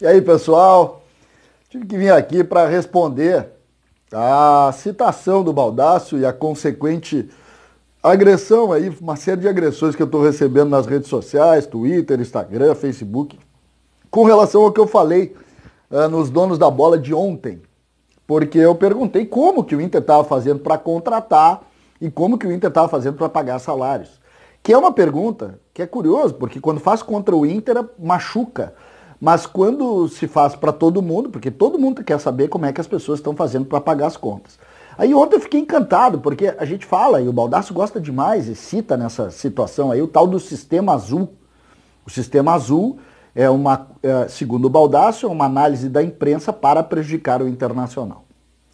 E aí, pessoal? Tive que vir aqui para responder a citação do Baldasso e a consequente agressão aí, uma série de agressões que eu estou recebendo nas redes sociais, Twitter, Instagram, Facebook, com relação ao que eu falei nos donos da bola de ontem. Porque eu perguntei como que o Inter estava fazendo para contratar e como que o Inter estava fazendo para pagar salários. Que é uma pergunta que é curioso, porque quando faz contra o Inter, machuca. Mas quando se faz para todo mundo, porque todo mundo quer saber como é que as pessoas estão fazendo para pagar as contas. Aí ontem eu fiquei encantado, porque a gente fala, e o Baldasso gosta demais e cita nessa situação aí, o tal do Sistema Azul. O Sistema Azul é segundo o Baldasso, é uma análise da imprensa para prejudicar o Internacional.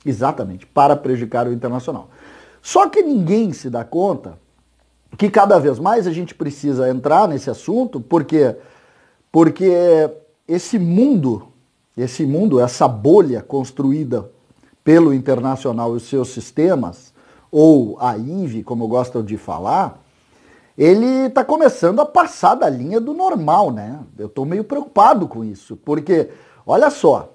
Exatamente, para prejudicar o Internacional. Só que ninguém se dá conta que cada vez mais a gente precisa entrar nesse assunto, porque esse mundo, essa bolha construída pelo Internacional e os seus sistemas, ou a IVE, como eu gosto de falar, ele está começando a passar da linha do normal, né? Eu estou meio preocupado com isso, porque, olha só,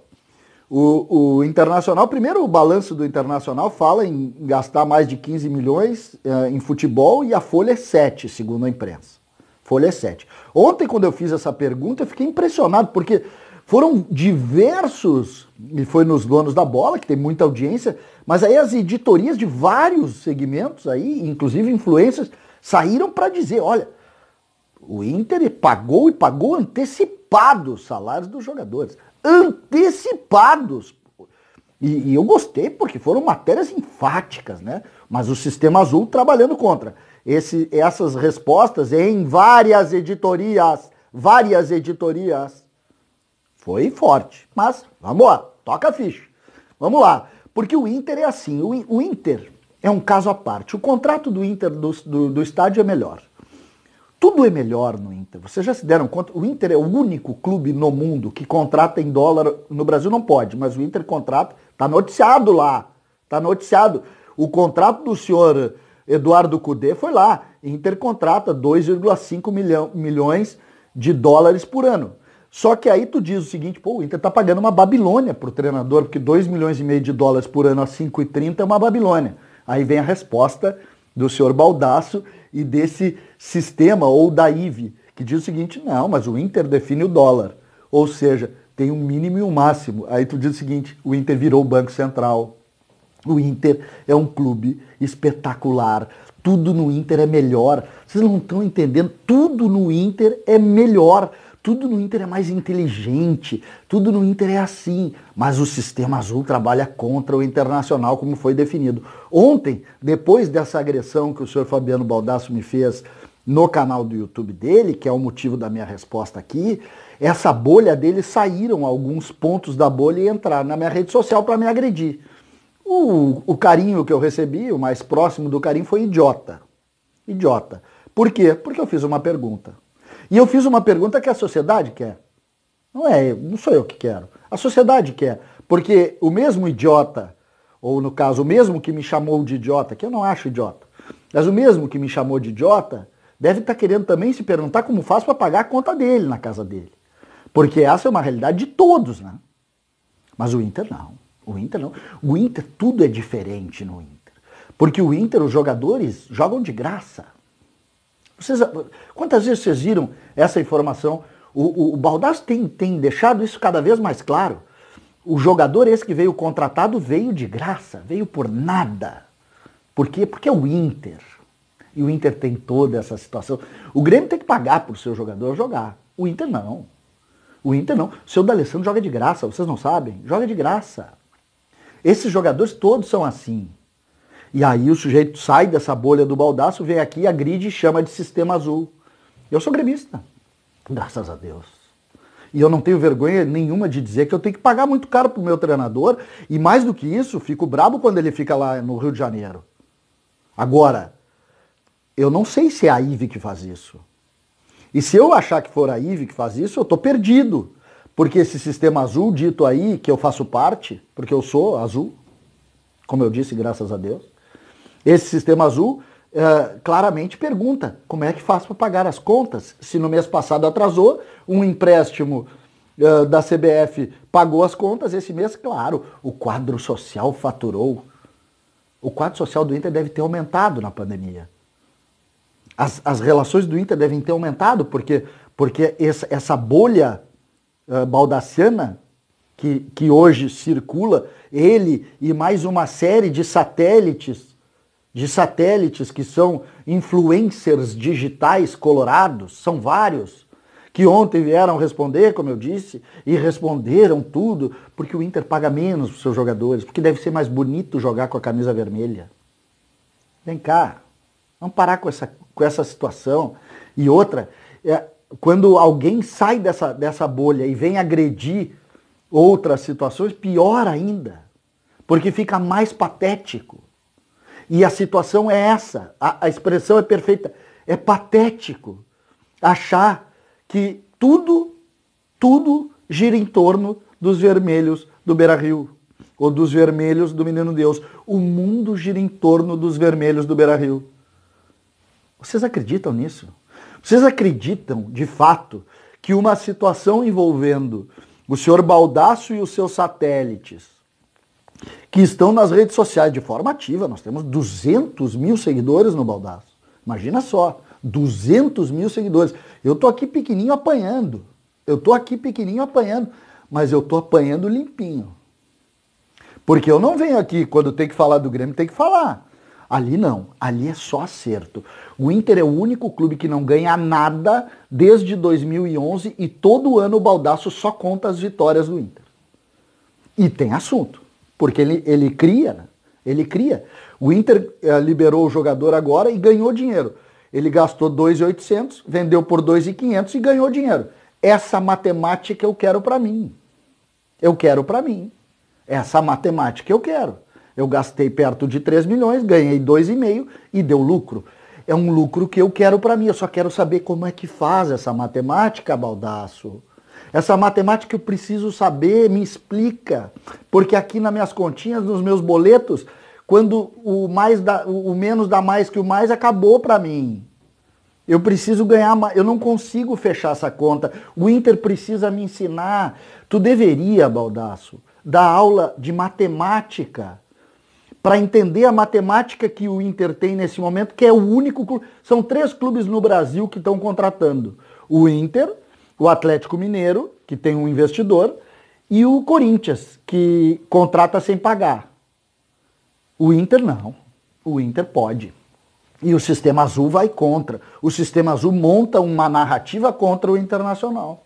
o Internacional, primeiro o balanço do Internacional fala em gastar mais de 15 milhões em futebol e a folha é 7, segundo a imprensa. Folha é 7. Ontem, quando eu fiz essa pergunta, eu fiquei impressionado, porque foram diversos, e foi nos donos da bola, que tem muita audiência, mas aí as editorias de vários segmentos, aí, inclusive influências, saíram para dizer, olha, o Inter pagou antecipado os salários dos jogadores. Antecipados. E eu gostei, porque foram matérias enfáticas, né? Mas o Sistema Azul trabalhando contra. Essas respostas em várias editorias, foi forte. Mas, vamos lá, toca a ficha. Vamos lá. Porque o Inter é assim, o Inter é um caso à parte. O contrato do Inter do estádio é melhor. Tudo é melhor no Inter. Vocês já se deram conta? O Inter é o único clube no mundo que contrata em dólar. No Brasil não pode, mas o Inter contrata. Tá noticiado lá. Tá noticiado. O contrato do senhor Eduardo Cudê foi lá. Inter contrata 2,5 milhões de dólares por ano. Só que aí tu diz o seguinte, pô, o Inter tá pagando uma Babilônia pro treinador, porque 2,5 milhões de dólares por ano a 5,30 é uma Babilônia. Aí vem a resposta do senhor Baldasso e desse sistema, ou da IVE, que diz o seguinte, não, mas o Inter define o dólar. Ou seja, tem um mínimo e um máximo. Aí tu diz o seguinte, o Inter virou o Banco Central. O Inter é um clube espetacular. Tudo no Inter é melhor. Vocês não estão entendendo? Tudo no Inter é melhor. Tudo no Inter é mais inteligente. Tudo no Inter é assim. Mas o Sistema Azul trabalha contra o Internacional, como foi definido. Ontem, depois dessa agressão que o senhor Fabiano Baldasso me fez no canal do YouTube dele, que é o motivo da minha resposta aqui, essa bolha dele, saíram alguns pontos da bolha e entraram na minha rede social para me agredir. O carinho que eu recebi, o mais próximo do carinho, foi idiota. Idiota. Por quê? Porque eu fiz uma pergunta. E eu fiz uma pergunta que a sociedade quer. Não sou eu que quero. A sociedade quer. Porque o mesmo idiota, ou no caso, o mesmo que me chamou de idiota, que eu não acho idiota, mas o mesmo que me chamou de idiota, deve estar querendo também se perguntar como faz para pagar a conta dele na casa dele. Porque essa é uma realidade de todos, né? Mas o Inter não. O Inter não. O Inter, tudo é diferente no Inter. Porque o Inter, os jogadores jogam de graça. Quantas vezes vocês viram essa informação? O Baldasso tem deixado isso cada vez mais claro. O jogador esse que veio contratado veio de graça, veio por nada. Por quê? Porque é o Inter. E o Inter tem toda essa situação. O Grêmio tem que pagar para o seu jogador jogar. O Inter não. O Inter não. O seu D'Alessandro joga de graça, vocês não sabem? Joga de graça. Esses jogadores todos são assim. E aí o sujeito sai dessa bolha do Baldasso, vem aqui, agride e chama de Sistema Azul. Eu sou gremista, graças a Deus. E eu não tenho vergonha nenhuma de dizer que eu tenho que pagar muito caro pro meu treinador, e mais do que isso, fico brabo quando ele fica lá no Rio de Janeiro. Agora, eu não sei se é a IVE que faz isso. E se eu achar que for a IVE que faz isso, eu tô perdido. Porque esse Sistema Azul, dito aí, que eu faço parte, porque eu sou azul, como eu disse, graças a Deus, esse Sistema Azul claramente pergunta como é que faz para pagar as contas, se no mês passado atrasou um empréstimo da CBF pagou as contas esse mês, claro, o quadro social faturou. O quadro social do Inter deve ter aumentado na pandemia. As relações do Inter devem ter aumentado, porque essa bolha baldaciana que hoje circula, ele e mais uma série de satélites que são influencers digitais colorados, são vários, que ontem vieram responder, como eu disse, e responderam tudo, porque o Inter paga menos para os seus jogadores, porque deve ser mais bonito jogar com a camisa vermelha. Vem cá, vamos parar com essa situação. E outra, quando alguém sai dessa bolha e vem agredir outras situações, pior ainda, porque fica mais patético. E a situação é essa, a expressão é perfeita, é patético achar que tudo gira em torno dos vermelhos do Beira-Rio, ou dos vermelhos do Menino Deus. O mundo gira em torno dos vermelhos do Beira-Rio. Vocês acreditam nisso? Vocês acreditam, de fato, que uma situação envolvendo o senhor Baldasso e os seus satélites, que estão nas redes sociais de forma ativa, nós temos 200 mil seguidores no Baldasso. Imagina só, 200 mil seguidores. Eu tô aqui pequenininho apanhando. Mas eu tô apanhando limpinho. Porque eu não venho aqui, quando tem que falar do Grêmio, tem que falar. Ali não, ali é só acerto. O Inter é o único clube que não ganha nada desde 2011 e todo ano o Baldasso só conta as vitórias do Inter. E tem assunto, porque ele cria. O Inter liberou o jogador agora e ganhou dinheiro. Ele gastou 2.800, vendeu por 2.500 e ganhou dinheiro. Essa matemática eu quero para mim. Essa matemática eu quero. Eu gastei perto de 3 milhões, ganhei 2,5 e deu lucro. É um lucro que eu quero para mim. Eu só quero saber como é que faz essa matemática, Baldasso. Essa matemática eu preciso saber, me explica. Porque aqui nas minhas continhas, nos meus boletos, quando o menos dá mais que o mais, acabou para mim. Eu preciso ganhar mais, eu não consigo fechar essa conta. O Inter precisa me ensinar. Tu deveria, Baldasso, dar aula de matemática para entender a matemática que o Inter tem nesse momento, que é o único clube. São 3 clubes no Brasil que estão contratando. O Inter, o Atlético Mineiro, que tem um investidor, e o Corinthians, que contrata sem pagar. O Inter não. O Inter pode. E o Sistema Azul vai contra. O Sistema Azul monta uma narrativa contra o Internacional.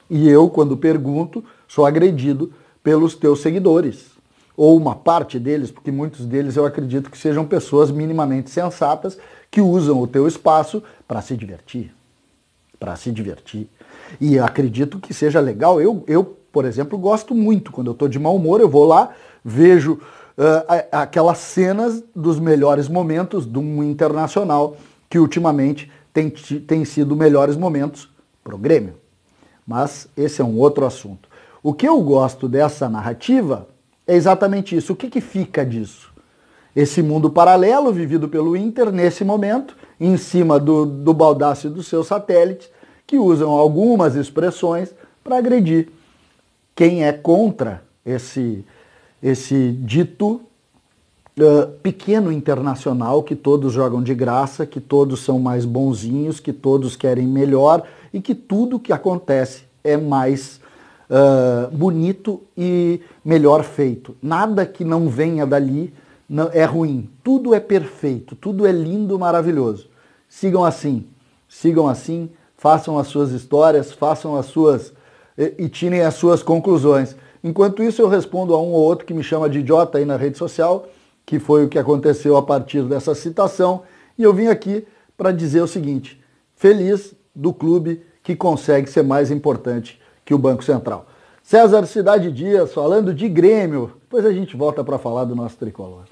E eu, quando pergunto, sou agredido pelos teus seguidores. Ou uma parte deles, porque muitos deles eu acredito que sejam pessoas minimamente sensatas que usam o teu espaço para se divertir. E eu acredito que seja legal. Eu, por exemplo, gosto muito. Quando eu estou de mau humor, eu vou lá, vejo aquelas cenas dos melhores momentos de um Internacional que ultimamente tem sido melhores momentos para o Grêmio. Mas esse é um outro assunto. O que eu gosto dessa narrativa é exatamente isso. O que fica disso? Esse mundo paralelo vivido pelo Inter nesse momento, em cima do Baldasso e dos seus satélites, que usam algumas expressões para agredir quem é contra esse dito pequeno internacional, que todos jogam de graça, que todos são mais bonzinhos, que todos querem melhor e que tudo que acontece é mais bonito e melhor feito. Nada que não venha dali é ruim. Tudo é perfeito, tudo é lindo, maravilhoso. Sigam assim, façam as suas histórias, façam as suas e tirem as suas conclusões. Enquanto isso, eu respondo a um ou outro que me chama de idiota aí na rede social, que foi o que aconteceu a partir dessa citação, e eu vim aqui para dizer o seguinte: feliz do clube que consegue ser mais importante que o Banco Central. César Cidade Dias falando de Grêmio, depois a gente volta para falar do nosso tricolor.